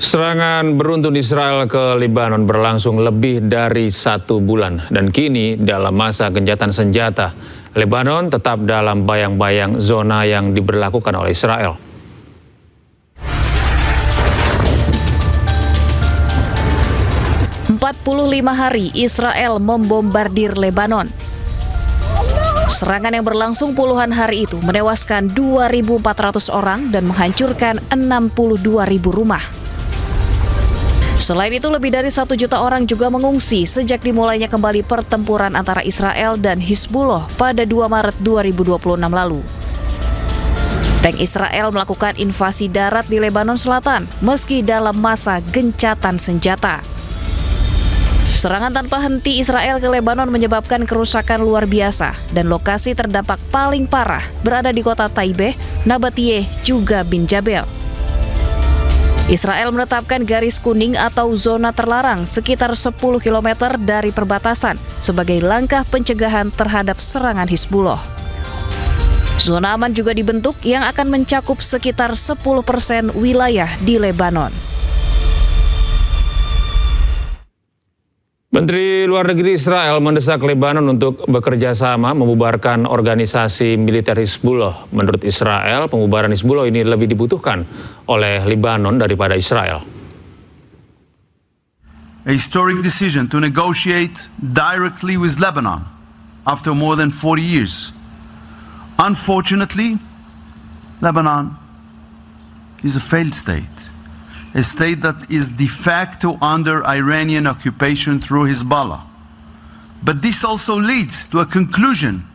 Serangan beruntun Israel ke Lebanon berlangsung lebih dari 1 bulan dan kini dalam masa gencatan senjata, Lebanon tetap dalam bayang-bayang zona yang diberlakukan oleh Israel. "45 hari Israel membombardir Lebanon. Serangan yang berlangsung puluhan hari itu menewaskan 2.400 orang dan menghancurkan 62.000 rumah. Selain itu, lebih dari 1 juta orang juga mengungsi sejak dimulainya kembali pertempuran antara Israel dan Hizbullah pada 2 Maret 2026 lalu. Tank Israel melakukan invasi darat di Lebanon Selatan meski dalam masa gencatan senjata. Serangan tanpa henti Israel ke Lebanon menyebabkan kerusakan luar biasa dan lokasi terdampak paling parah berada di kota Taibeh, Nabatiyeh, juga Bin Jabel. Israel menetapkan garis kuning atau zona terlarang sekitar 10 km dari perbatasan sebagai langkah pencegahan terhadap serangan Hizbullah. Zona aman juga dibentuk yang akan mencakup sekitar 10% wilayah di Lebanon. Menteri Luar Negeri Israel mendesak Lebanon untuk bekerja sama membubarkan organisasi militer Hizbullah. Menurut Israel, pembubaran Hizbullah ini lebih dibutuhkan oleh Lebanon daripada Israel. A historic decision to negotiate directly with Lebanon after more than 40 years. Unfortunately, Lebanon is a failed state. A state that is de facto under Iranian occupation through Hezbollah. But this also leads to a conclusion.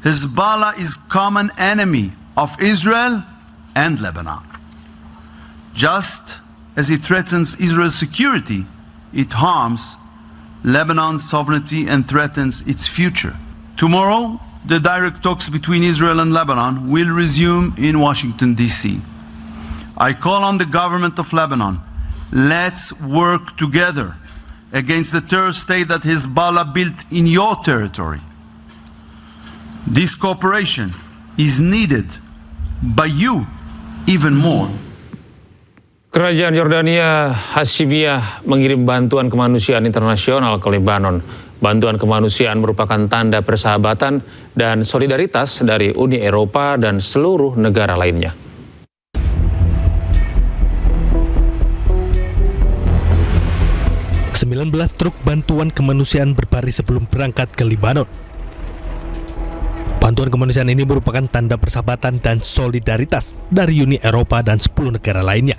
Hezbollah is common enemy of Israel and Lebanon. Just as it threatens Israel's security, it harms Lebanon's sovereignty and threatens its future. Tomorrow, the direct talks between Israel and Lebanon will resume in Washington, D.C. I call on the government of Lebanon, let's work together against the terror state that Hezbollah built in your territory. This cooperation is needed by you even more. Kerajaan Yordania Hashimiyah mengirim bantuan kemanusiaan internasional ke Lebanon. Bantuan kemanusiaan merupakan tanda persahabatan dan solidaritas dari Uni Eropa dan seluruh negara lainnya. 19 truk bantuan kemanusiaan berbaris sebelum berangkat ke Lebanon. Bantuan kemanusiaan ini merupakan tanda persahabatan dan solidaritas dari Uni Eropa dan 10 negara lainnya.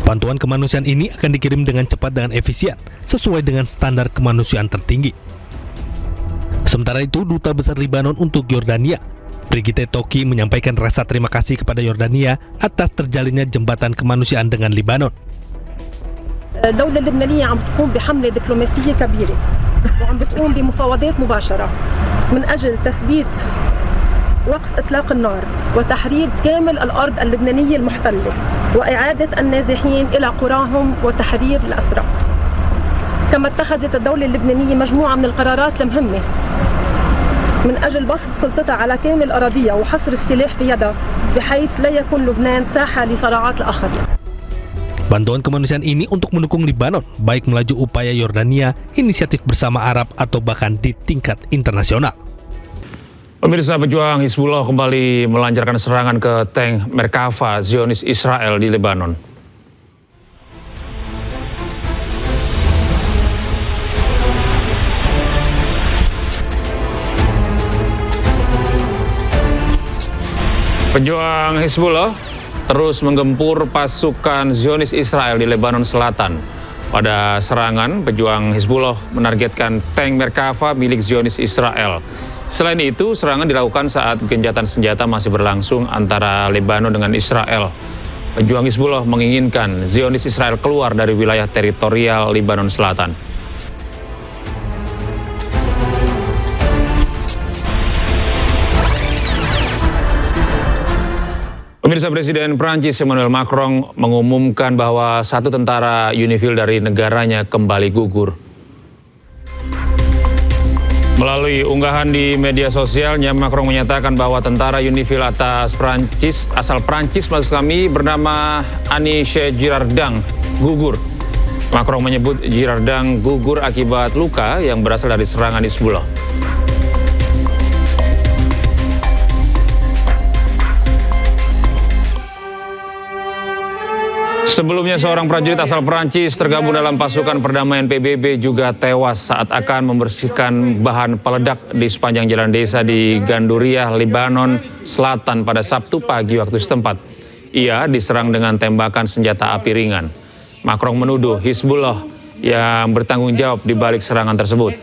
Bantuan kemanusiaan ini akan dikirim dengan cepat dan efisien, sesuai dengan standar kemanusiaan tertinggi. Sementara itu, Duta Besar Lebanon untuk Yordania, Brigitte Toki, menyampaikan rasa terima kasih kepada Yordania atas terjalinnya jembatan kemanusiaan dengan Lebanon. الدولة اللبنانية عم تقوم بحملة دبلوماسية كبيرة وعم بتقوم بمفاوضات مباشرة من أجل تثبيت وقف إطلاق النار وتحرير كامل الأرض اللبنانية المحتلة وإعادة النازحين إلى قراهم وتحرير الأسرى. كما اتخذت الدولة اللبنانية مجموعة من القرارات المهمة من أجل بسط سلطتها على كامل أراضيها وحصر السلاح في يدها بحيث لا يكون لبنان ساحة لصراعات الآخرين. Bantuan kemanusiaan ini untuk mendukung Lebanon, baik melaju upaya Yordania, inisiatif bersama Arab, atau bahkan di tingkat internasional. Pemirsa, pejuang Hizbullah kembali melancarkan serangan ke tank Merkava Zionis Israel di Lebanon. Pejuang Hizbullah terus menggempur pasukan Zionis Israel di Lebanon Selatan. Pada serangan, pejuang Hizbullah menargetkan tank Merkava milik Zionis Israel. Selain itu, serangan dilakukan saat gencatan senjata masih berlangsung antara Lebanon dengan Israel. Pejuang Hizbullah menginginkan Zionis Israel keluar dari wilayah teritorial Lebanon Selatan. Pemirsa, Presiden Prancis Emmanuel Macron mengumumkan bahwa 1 tentara UNIFIL dari negaranya kembali gugur. Melalui unggahan di media sosialnya, Macron menyatakan bahwa tentara Unifil asal Prancis maksud kami bernama Aniche Girardin gugur. Macron menyebut Girardin gugur akibat luka yang berasal dari serangan Hizbullah. Sebelumnya, seorang prajurit asal Perancis tergabung dalam pasukan perdamaian PBB juga tewas saat akan membersihkan bahan peledak di sepanjang jalan desa di Gandouriah, Lebanon Selatan pada Sabtu pagi waktu setempat. Ia diserang dengan tembakan senjata api ringan. Macron menuduh Hizbullah yang bertanggung jawab di balik serangan tersebut.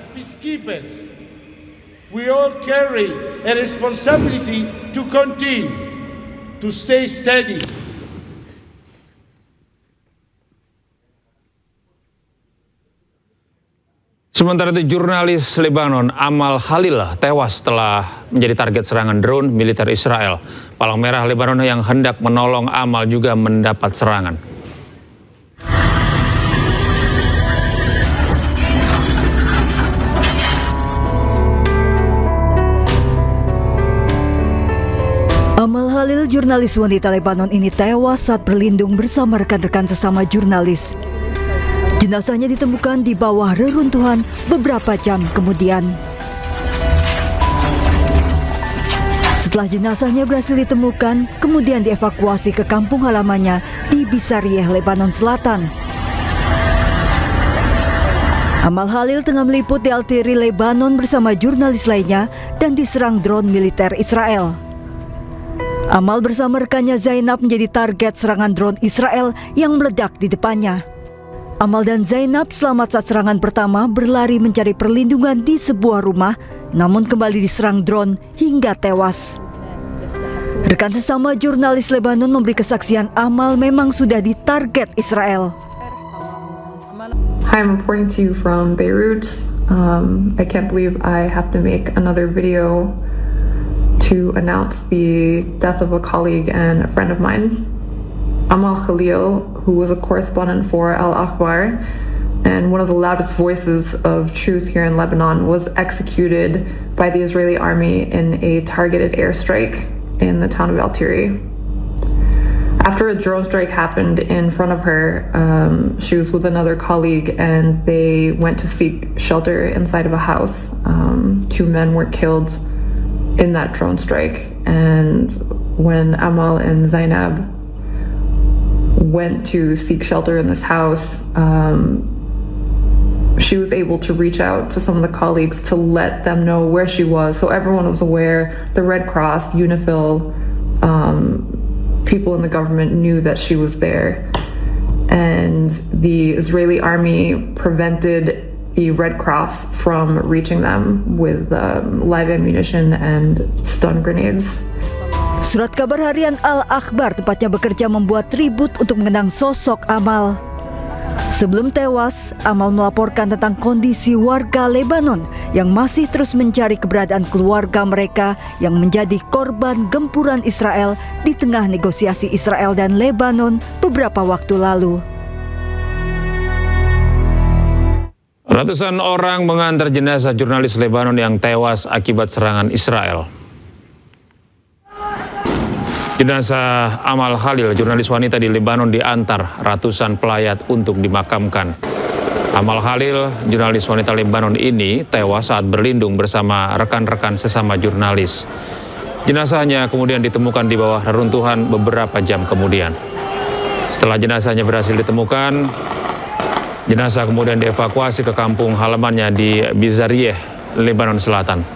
We all carry a responsibility to continue to stay steady. Sementara itu, jurnalis Lebanon Amal Khalil tewas setelah menjadi target serangan drone militer Israel. Palang Merah Lebanon yang hendak menolong Amal juga mendapat serangan. Amal Khalil, jurnalis wanita Lebanon ini tewas saat berlindung bersama rekan-rekan sesama jurnalis. Jenazahnya ditemukan di bawah reruntuhan beberapa jam kemudian. Setelah jenazahnya berhasil ditemukan, kemudian dievakuasi ke kampung halamannya di Bisarieh, Lebanon Selatan. Amal Khalil tengah meliput di Altiri, Lebanon bersama jurnalis lainnya dan diserang drone militer Israel. Amal bersama rekannya Zainab menjadi target serangan drone Israel yang meledak di depannya. Amal dan Zainab selamat saat serangan pertama berlari mencari perlindungan di sebuah rumah, namun kembali diserang drone hingga tewas. Rekan sesama jurnalis Lebanon memberi kesaksian Amal memang sudah ditarget Israel. Hi, I'm reporting to you from Beirut. I can't believe I have to make another video to announce the death of a colleague and a friend of mine. Amal Khalil, who was a correspondent for Al Akhbar and one of the loudest voices of truth here in Lebanon, was executed by the Israeli army in a targeted airstrike in the town of Altiri. After a drone strike happened in front of her, she was with another colleague and they went to seek shelter inside of a house. 2 men were killed in that drone strike, and when Amal and Zainab went to seek shelter in this house, she was able to reach out to some of the colleagues to let them know where she was, so everyone was aware. The Red Cross, UNIFIL, people in the government knew that she was there, and the Israeli army prevented the Red Cross from reaching them with live ammunition and stun grenades. Surat kabar harian Al Akhbar tepatnya bekerja membuat tribut untuk mengenang sosok Amal. Sebelum tewas, Amal melaporkan tentang kondisi warga Lebanon yang masih terus mencari keberadaan keluarga mereka yang menjadi korban gempuran Israel di tengah negosiasi Israel dan Lebanon beberapa waktu lalu. Ratusan orang mengantar jenazah jurnalis Lebanon yang tewas akibat serangan Israel. Jenazah Amal Khalil, jurnalis wanita di Lebanon, diantar ratusan pelayat untuk dimakamkan. Amal Khalil, jurnalis wanita Lebanon ini tewas saat berlindung bersama rekan-rekan sesama jurnalis. Jenazahnya kemudian ditemukan di bawah reruntuhan beberapa jam kemudian. Setelah jenazahnya berhasil ditemukan, jenazah kemudian dievakuasi ke kampung halamannya di Bisarieh, Lebanon Selatan.